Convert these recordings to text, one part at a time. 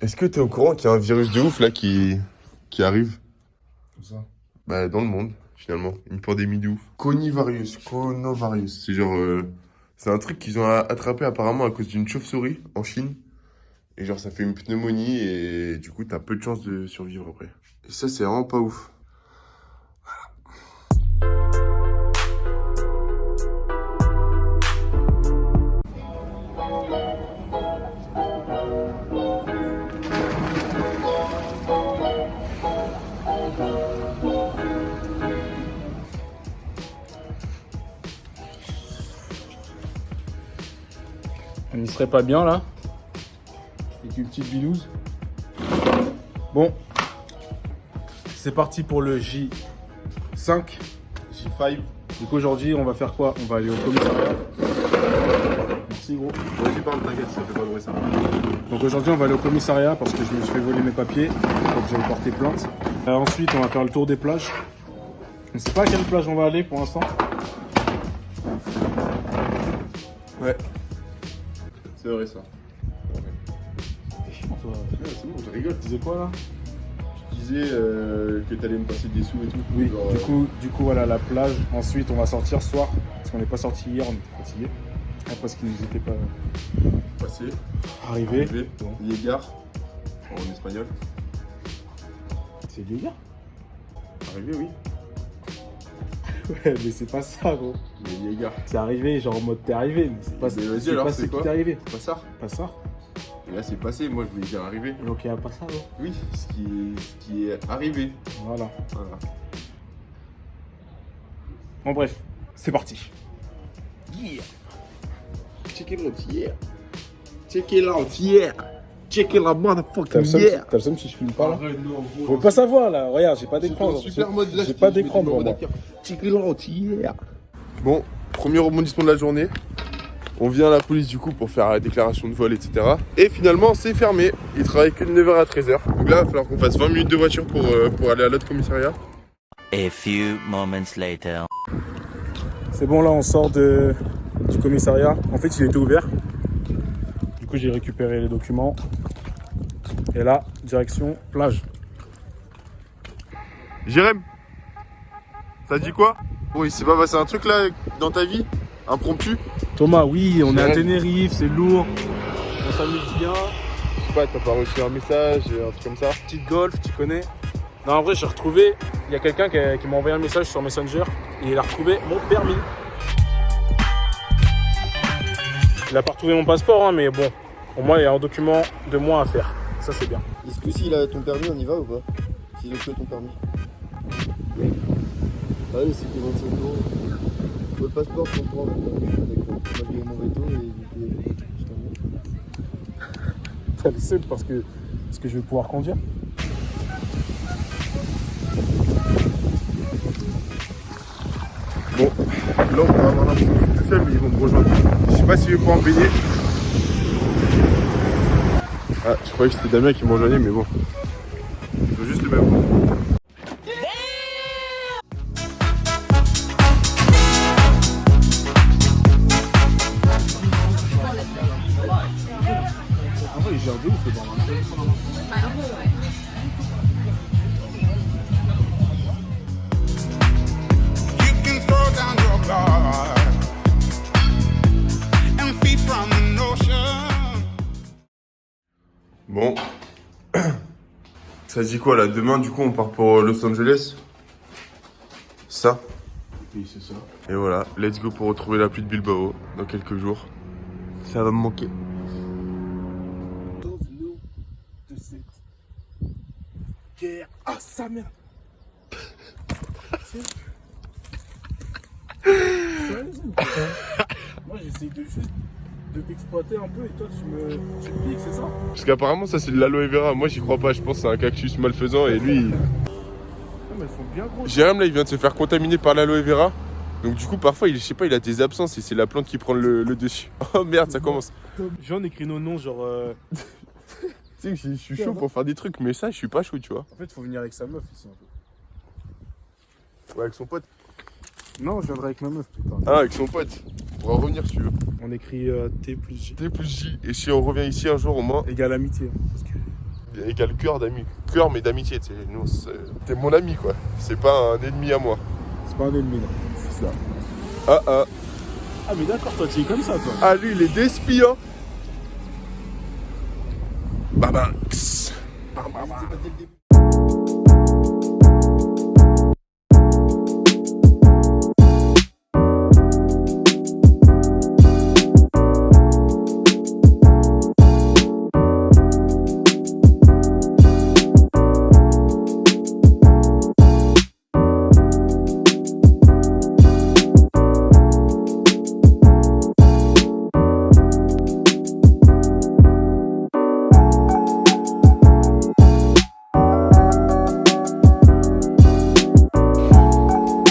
Est-ce que t'es au courant qu'il y a un virus de ouf là qui arrive? Comme ça. Bah dans le monde, finalement. Une pandémie de ouf. Conovarius. C'est genre... c'est un truc qu'ils ont attrapé apparemment à cause d'une chauve-souris en Chine. Et genre ça fait une pneumonie et du coup t'as peu de chances de survivre après. Et ça c'est vraiment pas ouf. On n'y serait pas bien là. Avec une petite binouse. Bon. C'est parti pour le J5. J5. Du coup aujourd'hui on va faire quoi? On va aller au commissariat. Merci gros. Vas-y parle, t'inquiète, ça fait pas de bruit ça. Donc aujourd'hui on va aller au commissariat parce que je me suis fait voler mes papiers. Donc j'avais porté plainte. Ensuite on va faire le tour des plages. On sait pas à quelle plage on va aller pour l'instant. Ouais. C'est vrai ça. T'es chiant toi. Ouais, c'est bon, je rigole. Tu disais quoi là? Tu disais que t'allais me passer des sous et tout. Oui, genre, du coup voilà la plage. Ensuite on va sortir ce soir. Parce qu'on n'est pas sorti hier, on était fatigués. Parce qu'ils nous étaient pas passer. arrivés. Bon. Llegar. En espagnol. C'est Llegar? Arrivé, oui. Ouais, mais c'est pas ça, gros. Mais Llegar. C'est arrivé, genre en mode t'es arrivé, mais c'est pas Mais vas-y, c'est alors, pas c'est ce qui quoi t'est arrivé. Pas ça. Pas ça? Et là, c'est passé. Moi, je voulais dire arrivé. Donc il y a pas ça, gros. Oui, ce qui est arrivé. Voilà. Voilà. Bon, bref, c'est parti. Yeah. Check it out, yeah. Check it out, yeah. Check it out, motherfucking yeah. T'as le seum si je filme pas là? Non, Faut pas savoir là, regarde, j'ai pas d'écran. Super mode là. J'ai pas d'écran devant moi. Check it out, yeah. Bon, premier rebondissement de la journée. On vient à la police du coup pour faire la déclaration de vol, etc. Et finalement, c'est fermé. Ils travaillent que de 9h à 13h. Donc là, il va falloir qu'on fasse 20 minutes de voiture pour aller à l'autre commissariat. A few moments later. C'est bon, là on sort du commissariat. En fait, il était ouvert. Du coup, j'ai récupéré les documents. Et là, direction plage. Jérém, ça dit quoi? Bon, il s'est pas passé un truc là dans ta vie? Impromptu? Thomas, oui, on est à Ouais. Tenerife, c'est lourd. On s'amuse bien. Je sais pas, t'as pas reçu un message, un truc comme ça? Petite golf, tu connais? Non, en vrai, j'ai retrouvé. Il y a quelqu'un qui m'a envoyé un message sur Messenger et il a retrouvé mon permis. Il a pas retrouvé mon passeport, hein, mais bon, au moins il y a un document de moins à faire. Ça, c'est bien. Est-ce que s'il a ton permis, on y va ou pas? S'ils ont que ton permis. Ah oui, c'était 25 €. Pour le passeport, je comprends. Je suis d'accord. Moi, je gagne mon veto et du coup, je t'en T'as le seul parce que je vais pouvoir conduire. Bon, là on va avoir l'impression que je suis tout seul, mais ils vont me rejoindre. Je sais pas si je vais pouvoir me baigner. Ah, je croyais que c'était Damien qui me rejoignait, mais bon. Il faut juste le même mot. En vrai, j'ai un de ouf dedans. You can throw down your guard and feed from the notion. Bon. Ça dit quoi là? Demain, du coup, on part pour Los Angeles. Ça. Oui, c'est ça. Et voilà, let's go pour retrouver la pluie de Bilbao dans quelques jours. Ça va me manquer. Sauve-nous de cette guerre. Ah, sa mère. Sérieusement. Moi, j'essaye juste de t'exploiter un peu et toi, tu me piques, c'est ça? Parce qu'apparemment, ça c'est de l'aloe vera. Moi, j'y crois pas. Je pense que c'est un cactus malfaisant et lui. Non, mais elles sont bien grosses. Jérém là, il vient de se faire contaminer par l'aloe vera. Donc du coup, parfois, je sais pas, il a des absences et c'est la plante qui prend le dessus. Oh merde, ça commence. J'en écrit nos noms, genre. Tu sais que je suis chaud pour faire des trucs, mais ça, je suis pas chaud, tu vois. En fait, faut venir avec sa meuf ici un peu. Ouais, avec son pote. Non, je viendrai avec ma meuf, putain. Ah, avec son pote. On pourra revenir si tu veux. On écrit T plus J. T plus J. Et si on revient ici un jour au moins. Égale amitié. Hein, parce que égale cœur d'ami. Cœur, mais d'amitié, tu sais. Nous, t'es mon ami, quoi. C'est pas un ennemi à moi. C'est pas un ennemi, non. C'est ça. Ah, ah. Ah, mais d'accord, toi, tu es comme ça, toi. Ah, lui, il est d'esprit, hein. Baba. Kss.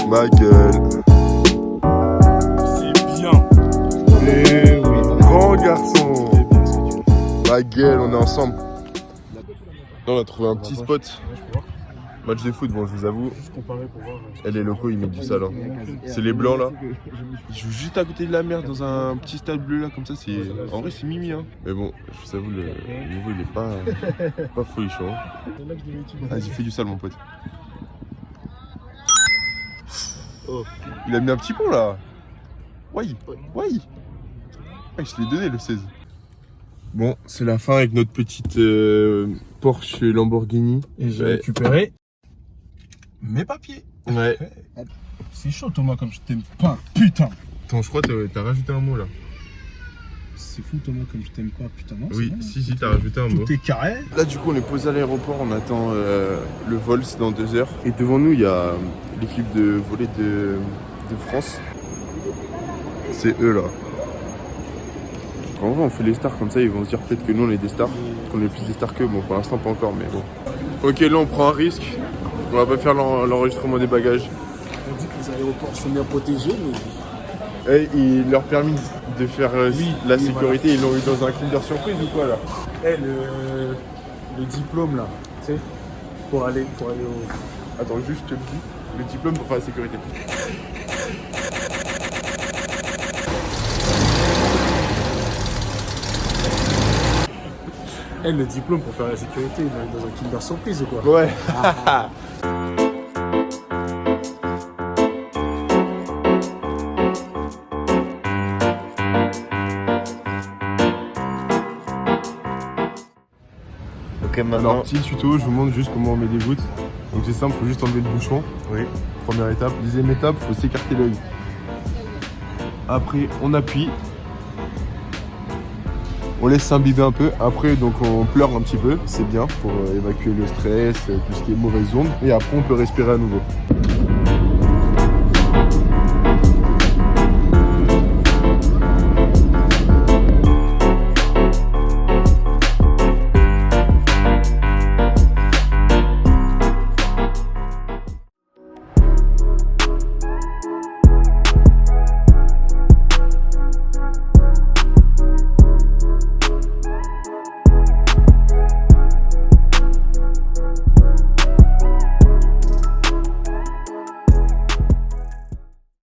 Ma gueule. C'est bien. Eh oui. Grand garçon. C'est bien ce que tu fais. Ma gueule, on est ensemble. Là, on a trouvé un petit spot. Ouais, je peux voir. Match de foot, bon, je vous avoue. Juste comparer pour voir. Et les locaux, ils mettent du sale. Hein. C'est les blancs, là. Ils jouent juste à côté de la mer, dans un petit stade bleu, là, comme ça. En vrai, c'est mimi, hein. Mais bon, je vous avoue, le niveau, il est pas folichon. Hein. Vas-y, fais du sale, mon pote. Oh. Il a mis un petit pont, là. Ouais. Ouais, je l'ai donné, le 16. Bon, c'est la fin avec notre petite Porsche Lamborghini. Et j'ai récupéré mes papiers. Ouais. C'est chaud, Thomas, comme je t'aime pas, putain. Attends, je crois que t'as rajouté un mot, là. C'est fou, Thomas, comme je t'aime pas, putain. Non, Oui, c'est bon, si, t'as rajouté un mot. Tout est carré. Là, du coup, on est posé à l'aéroport, on attend le vol, c'est dans 2 heures. Et devant nous, il y a l'équipe de volley de France. C'est eux, là. En vrai, on fait les stars comme ça, ils vont se dire peut-être que nous, on est des stars, qu'on est plus des stars qu'eux. Bon, pour l'instant, pas encore, mais bon. Ok, là, on prend un risque. On va pas faire l'enregistrement des bagages. On dit que les aéroports sont bien protégés, mais... Et il leur permis de faire la sécurité, voilà. Ils l'ont eu dans un Kinder Surprise ou quoi, là? Le diplôme, là, tu sais, pour aller au... Attends, juste, je te le dis. Le diplôme pour faire la sécurité. Le diplôme pour faire la sécurité, dans un Kinder Surprise ou quoi? Ouais. Ok, maintenant. Alors, petit tuto, je vous montre juste comment on met des gouttes. Donc c'est simple, il faut juste enlever le bouchon. Oui. Première étape. Deuxième étape, il faut s'écarter l'œil. Après, on appuie. On laisse s'imbiber un peu. Après, donc on pleure un petit peu. C'est bien pour évacuer le stress, tout ce qui est mauvaise onde. Et après, on peut respirer à nouveau.